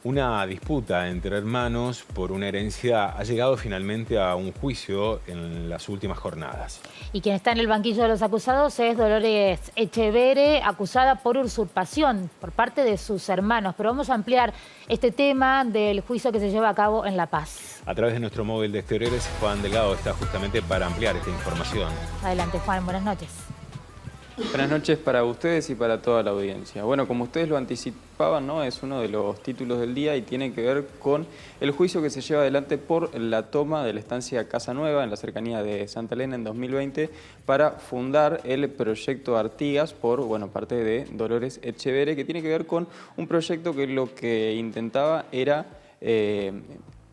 Una disputa entre hermanos por una herencia ha llegado finalmente a un juicio en las últimas jornadas. Y quien está en el banquillo de los acusados es Dolores Echeverre, acusada por usurpación por parte de sus hermanos. Pero vamos a ampliar este tema del juicio que se lleva a cabo en La Paz. A través de nuestro móvil de exteriores, Juan Delgado está justamente para ampliar esta información. Adelante, Juan, buenas noches. Buenas noches para ustedes y para toda la audiencia. Bueno, como ustedes lo anticipaban, ¿no? Es uno de los títulos del día y tiene que ver con el juicio que se lleva adelante por la toma de la estancia Casa Nueva en la cercanía de Santa Elena en 2020 para fundar el proyecto Artigas por, parte de Dolores Echeverre, que tiene que ver con un proyecto que lo que intentaba era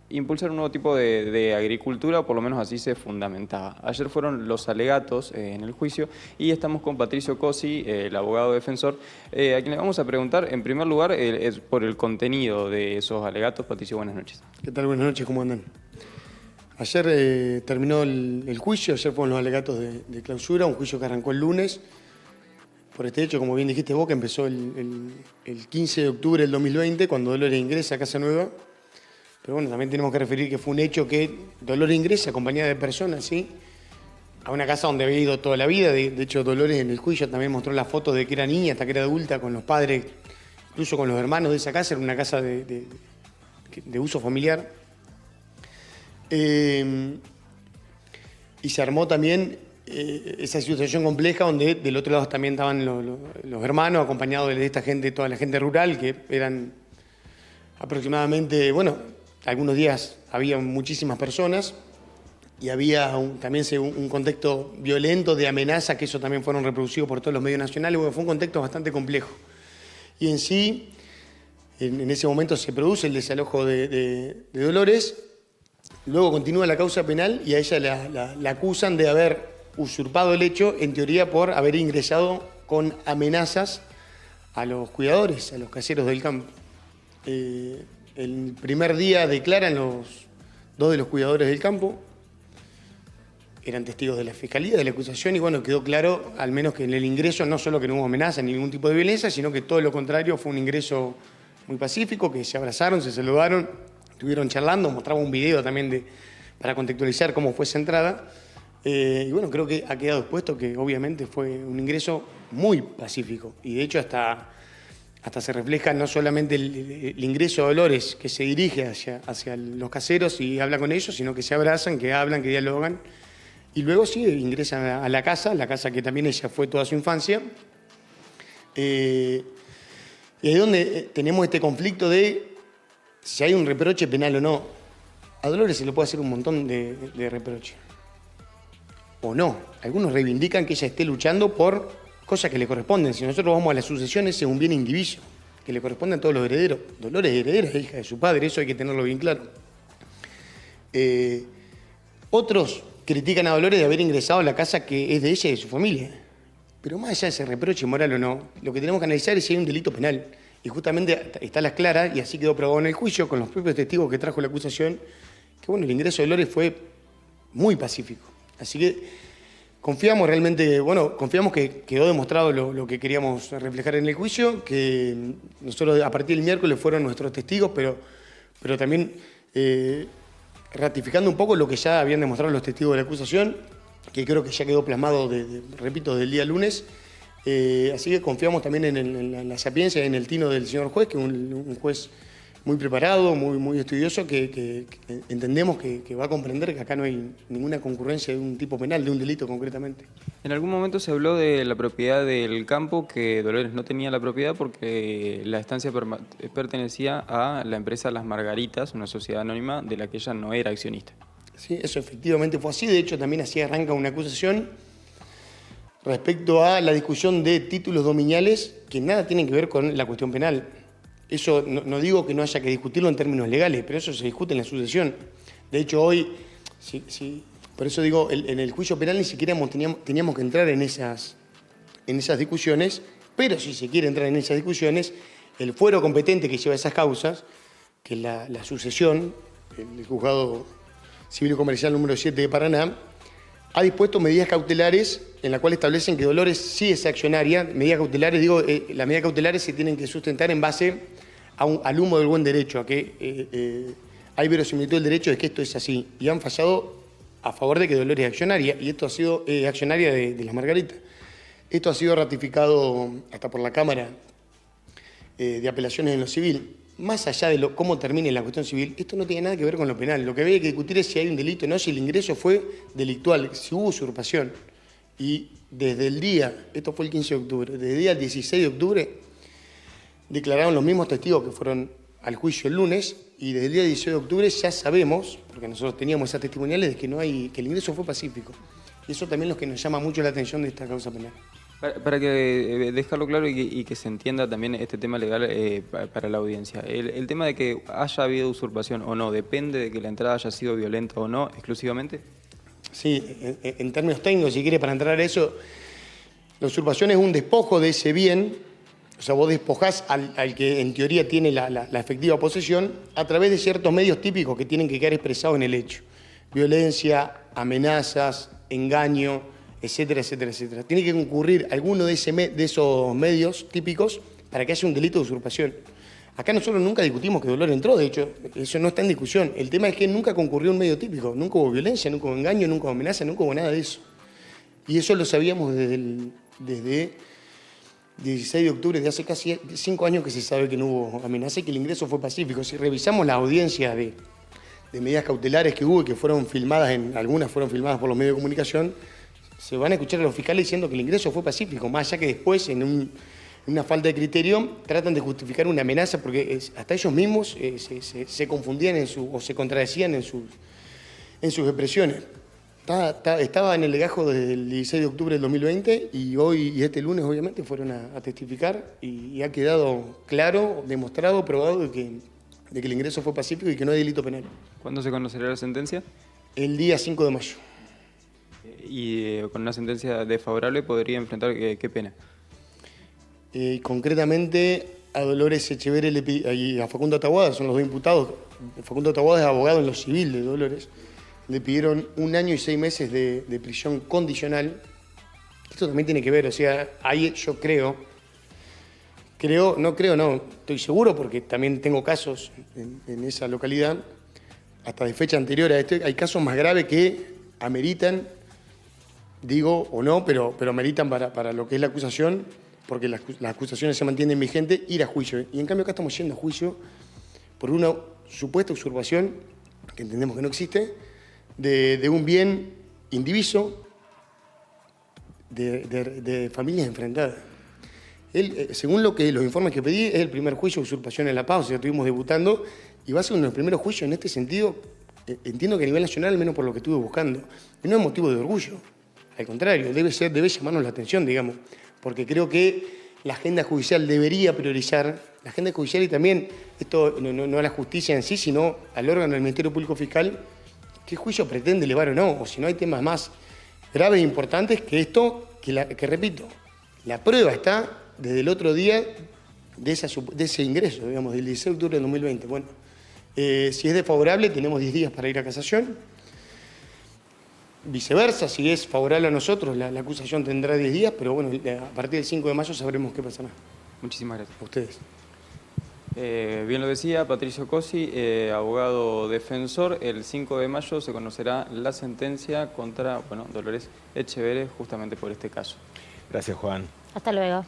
impulsar un nuevo tipo de agricultura, o por lo menos así se fundamentaba. Ayer fueron los alegatos en el juicio y estamos con Patricio Cosi, el abogado defensor, a quien le vamos a preguntar, en primer lugar, por el contenido de esos alegatos. Patricio, buenas noches. ¿Qué tal? Buenas noches, ¿cómo andan? Ayer terminó el juicio, ayer fueron los alegatos de clausura, un juicio que arrancó el lunes. Por este hecho, como bien dijiste vos, que empezó el 15 de octubre del 2020, cuando Dolores ingresa a Casa Nueva. Pero bueno, también tenemos que referir que fue un hecho que Dolores ingresa acompañada de personas, ¿sí? A una casa donde había ido toda la vida. De hecho, Dolores en el juicio también mostró las fotos de que era niña hasta que era adulta, con los padres, incluso con los hermanos de esa casa. Era una casa de uso familiar. Y se armó también esa situación compleja donde del otro lado también estaban los hermanos, acompañados de esta gente, toda la gente rural, que eran aproximadamente, algunos días había muchísimas personas y había también un contexto violento de amenaza, que eso también fueron reproducidos por todos los medios nacionales. Fue un contexto bastante complejo. Y en sí, en ese momento se produce el desalojo de Dolores, luego continúa la causa penal y a ella la acusan de haber usurpado el hecho, en teoría por haber ingresado con amenazas a los cuidadores, a los caseros del campo. El primer día declaran dos de los cuidadores del campo, eran testigos de la fiscalía, de la acusación, y quedó claro, al menos que en el ingreso, no solo que no hubo amenaza ni ningún tipo de violencia, sino que todo lo contrario, fue un ingreso muy pacífico, que se abrazaron, se saludaron, estuvieron charlando, mostraba un video también para contextualizar cómo fue esa entrada. Creo que ha quedado expuesto que obviamente fue un ingreso muy pacífico, y de hecho hasta se refleja no solamente el ingreso de Dolores, que se dirige hacia los caseros y habla con ellos, sino que se abrazan, que hablan, que dialogan. Y luego sí, ingresan a la casa que también ella fue toda su infancia. Y ahí es donde tenemos este conflicto de si hay un reproche penal o no. A Dolores se le puede hacer un montón de reproches. O no. Algunos reivindican que ella esté luchando por cosas que le corresponden. Si nosotros vamos a la sucesión, ese es un bien indiviso, que le corresponde a todos los herederos. Dolores es heredera, es hija de su padre, eso hay que tenerlo bien claro. Otros critican a Dolores de haber ingresado a la casa que es de ella y de su familia. Pero más allá de ese reproche moral o no, lo que tenemos que analizar es si hay un delito penal. Y justamente está a las claras, y así quedó probado en el juicio, con los propios testigos que trajo la acusación, que el ingreso de Dolores fue muy pacífico. Así que confiamos realmente, confiamos que quedó demostrado lo que queríamos reflejar en el juicio, que nosotros a partir del miércoles fueron nuestros testigos, pero también ratificando un poco lo que ya habían demostrado los testigos de la acusación, que creo que ya quedó plasmado, repito, del día lunes. Así que confiamos también en la sapiencia y en el tino del señor juez, que es un juez muy preparado, muy estudioso, que entendemos que va a comprender que acá no hay ninguna concurrencia de un tipo penal, de un delito concretamente. En algún momento se habló de la propiedad del campo, que Dolores no tenía la propiedad porque la estancia pertenecía a la empresa Las Margaritas, una sociedad anónima de la que ella no era accionista. Sí, eso efectivamente fue así. De hecho, también así arranca una acusación respecto a la discusión de títulos dominiales que nada tienen que ver con la cuestión penal. Eso no digo que no haya que discutirlo en términos legales, pero eso se discute en la sucesión. De hecho, hoy, por eso digo, en el juicio penal ni siquiera teníamos que entrar en esas discusiones, pero si se quiere entrar en esas discusiones, el fuero competente que lleva esas causas, que es la sucesión, el Juzgado Civil y Comercial número 7 de Paraná, ha dispuesto medidas cautelares en las cuales establecen que Dolores sí es accionaria. Medidas cautelares, las medidas cautelares se tienen que sustentar en base al humo del buen derecho, a que hay verosimilitud del derecho de que esto es así. Y han fallado a favor de que Dolores es accionaria, y esto ha sido accionaria de las Margaritas. Esto ha sido ratificado hasta por la Cámara de Apelaciones en lo civil. Más allá de cómo termine la cuestión civil, esto no tiene nada que ver con lo penal. Lo que había que discutir es si hay un delito o no, si el ingreso fue delictual, si hubo usurpación. Y desde el día, esto fue el 15 de octubre, desde el día 16 de octubre, declararon los mismos testigos que fueron al juicio el lunes, y desde el día 16 de octubre ya sabemos, porque nosotros teníamos esas testimoniales, de que el ingreso fue pacífico. Y eso también es lo que nos llama mucho la atención de esta causa penal. Para que dejarlo claro y que se entienda también este tema legal para la audiencia. El tema de que haya habido usurpación o no, ¿depende de que la entrada haya sido violenta o no exclusivamente? Sí, en términos técnicos, si quiere, para entrar a eso, la usurpación es un despojo de ese bien, o sea, vos despojás al que en teoría tiene la efectiva posesión a través de ciertos medios típicos que tienen que quedar expresados en el hecho. Violencia, amenazas, engaño, etcétera, etcétera, etcétera. Tiene que concurrir alguno de esos medios típicos para que haya un delito de usurpación. Acá nosotros nunca discutimos que Dolores entró, de hecho, eso no está en discusión. El tema es que nunca concurrió un medio típico, nunca hubo violencia, nunca hubo engaño, nunca hubo amenaza, nunca hubo nada de eso. Y eso lo sabíamos desde 16 de octubre, de hace casi 5 años que se sabe que no hubo amenaza y que el ingreso fue pacífico. Si revisamos las audiencias de medidas cautelares que hubo y que fueron filmadas, algunas fueron filmadas por los medios de comunicación, se van a escuchar a los fiscales diciendo que el ingreso fue pacífico, más allá que después, en una falta de criterio, tratan de justificar una amenaza, porque hasta ellos mismos se confundían o se contradecían en sus expresiones. Estaba en el legajo desde el 16 de octubre del 2020 y hoy y este lunes, obviamente, fueron a testificar y ha quedado claro, demostrado, probado de que el ingreso fue pacífico y que no hay delito penal. ¿Cuándo se conocerá la sentencia? El día 5 de mayo. Y con una sentencia desfavorable podría enfrentar qué pena. Concretamente a Dolores Echeverre y a Facundo Taboada, son los dos imputados. Facundo Taboada es abogado en lo civil de Dolores. Le pidieron 1 año y 6 meses de prisión condicional. Esto también tiene que ver, o sea, ahí yo estoy seguro porque también tengo casos en esa localidad, hasta de fecha anterior a este, hay casos más graves que ameritan, digo o no, pero ameritan para lo que es la acusación, porque las acusaciones se mantienen vigentes, ir a juicio. Y en cambio acá estamos yendo a juicio por una supuesta usurpación, que entendemos que no existe, de un bien indiviso de familias enfrentadas. Según los informes que pedí, es el primer juicio de usurpación en La Paz, o sea, estuvimos debutando, y va a ser uno de los primeros juicios en este sentido, entiendo que a nivel nacional, al menos por lo que estuve buscando. Y no es motivo de orgullo, al contrario, debe llamarnos la atención, digamos, porque creo que la agenda judicial debería priorizar, la agenda judicial y también, esto no a la justicia en sí, sino al órgano del Ministerio Público Fiscal, qué juicio pretende elevar o no, o si no hay temas más graves e importantes que esto, que repito, la prueba está desde el otro día de ese ingreso, digamos, del 16 de octubre del 2020. Bueno, si es desfavorable, tenemos 10 días para ir a casación. Viceversa, si es favorable a nosotros, la acusación tendrá 10 días, pero bueno, a partir del 5 de mayo sabremos qué pasará. Muchísimas gracias. A ustedes. Bien lo decía Patricio Cosi, abogado defensor. El 5 de mayo se conocerá la sentencia contra Dolores Echeverre justamente por este caso. Gracias, Juan. Hasta luego.